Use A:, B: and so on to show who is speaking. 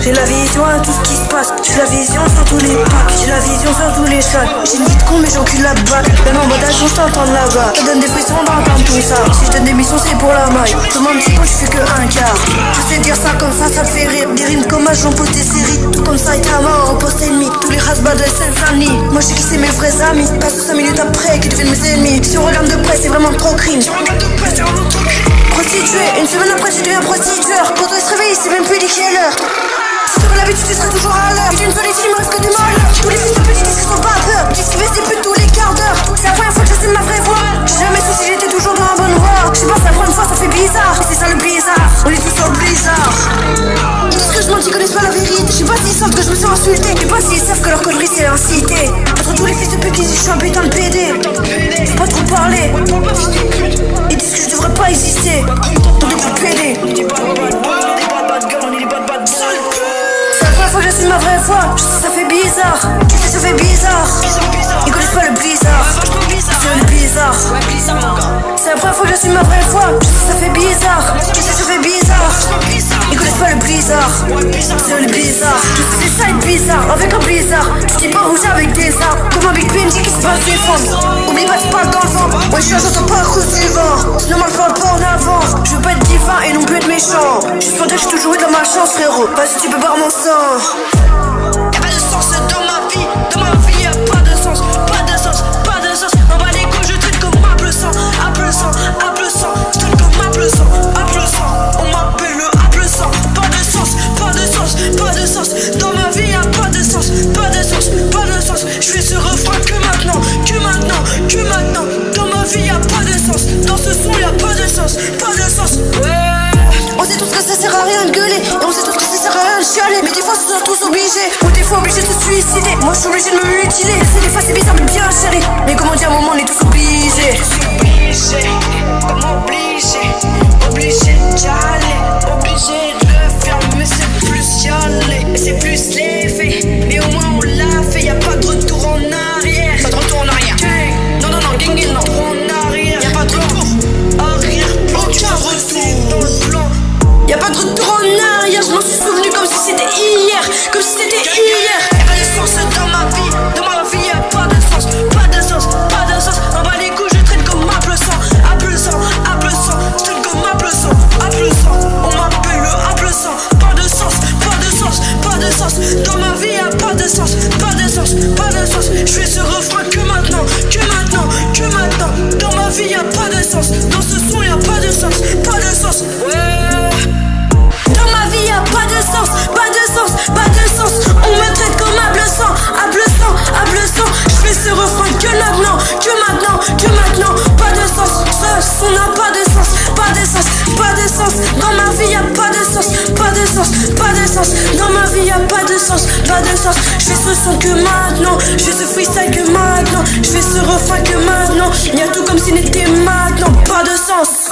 A: J'ai la vision à tout ce qui se passe. J'ai la vision sur tous les packs. J'ai la vision sur tous les chats. J'ai une vie de con mais j'encule la balle. Même en mode agent je t'entends là-bas. Ça donne des frissons d'entendre tout ça. Si je donne des missions c'est pour la maille. Tout mon petit peu je fais que un quart. Je sais dire ça comme ça te fait rire. Des rimes comme agent pote et série. Tout comme ça et ta mort en post ennemi. Tous les rasbats de Saint-Denis. Moi je sais qui c'est mes vrais amis. Passe 5 minutes après qui deviennent mes ennemis. Si on regarde de près c'est vraiment trop crime. Prostituée, une semaine après tu deviens prostitueur. Quand on se réveille c'est même plus dit quelle heure. Si t'aurais l'habitude tu serais toujours à l'heure. J'ai une seule il me reste que du malheur. Tous les fils de petits disques sont pas peur. Disent qu'ils baissent des putes tous les quarts d'heure. C'est la première fois que j'assume ma vraie voix. J'ai jamais su si j'étais toujours dans la bonne voie. Je sais pas, c'est la première fois ça fait bizarre. C'est ça le blizzard, on est tous sur le blizzard. Ils disent que je mens, ils connaissent pas la vérité. Je sais pas s'ils savent que je me sens insulté. Je sais pas s'ils savent que leur connerie c'est incité. Entre tous les fils de pute qui disent je suis un putain de PD. Faut pas trop parler. Ils disent que je devrais pas exister. Tant de gros PD. Faut que j'assume ma vraie voix, je sais ça fait bizarre. Tu sais ça fait bizarre. Ils connaissent pas le blizzard. C'est le bizarre. C'est la première fois que j'assume ma vraie voix. Je sais ça fait bizarre. Tu sais ça fait bizarre. Ils connaissent pas le blizzard. C'est le bizarre. C'est ça être bizarre avec un blizzard. Tu dis pas rouge avec des arts. Comme un big PNJ qui se passe défendre. Oublie pas de pas dans le vent. Ouais je suis j'entends pas à cause du vent. C'est normal pas en avant. Je veux pas être divin et non plus être méchant. Juste pour dire que j'ai toujours eu dans ma chance frérot. Vas-y tu peux boire mon sang. Y'a pas de sens dans ma vie y'a pas de sens, pas de sens, pas de sens. En bas les couilles je traite comme Apple sang, Apple sang, Apple sang. Je traite comme Apple sang, Apple sang. On m'appelle le Apple sang. Pas de sens, pas de sens, pas de sens. Dans ma vie y'a pas de sens, pas de sens, pas de sens. Je fais ce refrain que maintenant, que maintenant, que maintenant. Dans ma vie y'a pas de sens, dans ce son y'a pas de sens, pas de sens. On sait tous que ça sert à rien de gueuler. Et on sait tous que ça sert à rien de chialer. Mais des fois ce sont tous obligés. Ou des fois obligés de se suicider. Moi je suis obligé de me mutiler. C'est des fois c'est bizarre mais bien serré. Mais comment dire à un moment on est tous obligés. Comme obligé d'y aller. Obligé de le faire mais c'est plus y aller. Mais c'est plus l'effet. Mais au moins on l'a fait. Y'a pas de retour en arrière. Pas de retour en arrière. Non non non gang non. En arrière. Y'a pas de retour. Arrière. Aucun retour dans le plan. Y'a pas de retour en arrière, je m'en suis souvenu comme si c'était hier, comme si c'était hier. Y'a pas de sens dans ma vie y'a pas de sens, pas de sens, pas de sens. En bas les couilles je traîne comme Apple sang, Apple sang, Apple sang. Je traîne comme Apple sang, Apple sang. On m'appelle le Apple sang, pas de sens, pas de sens, pas de sens. Dans ma vie y'a pas de sens, pas de sens, pas de sens. Je fais ce refrain que maintenant, que maintenant, que maintenant. Dans ma vie y'a pas de sens, dans ce son y'a pas de sens, pas de sens. Dans ma vie y'a pas de sens, pas de sens, pas de sens. On me traite comme Apple sang, Apple sang, Apple sang. Je fais ce refrain que maintenant, que maintenant, que maintenant. Pas de sens, ce son n'a pas de sens, pas de sens, pas de sens. Dans ma vie y'a pas de sens, pas de sens, pas de sens. Dans ma vie y'a pas de sens, pas de sens. Je fais ce son que maintenant, je fais ce freestyle que maintenant, je fais ce refrain que maintenant. Y'a tout comme si n'était maintenant, pas de sens.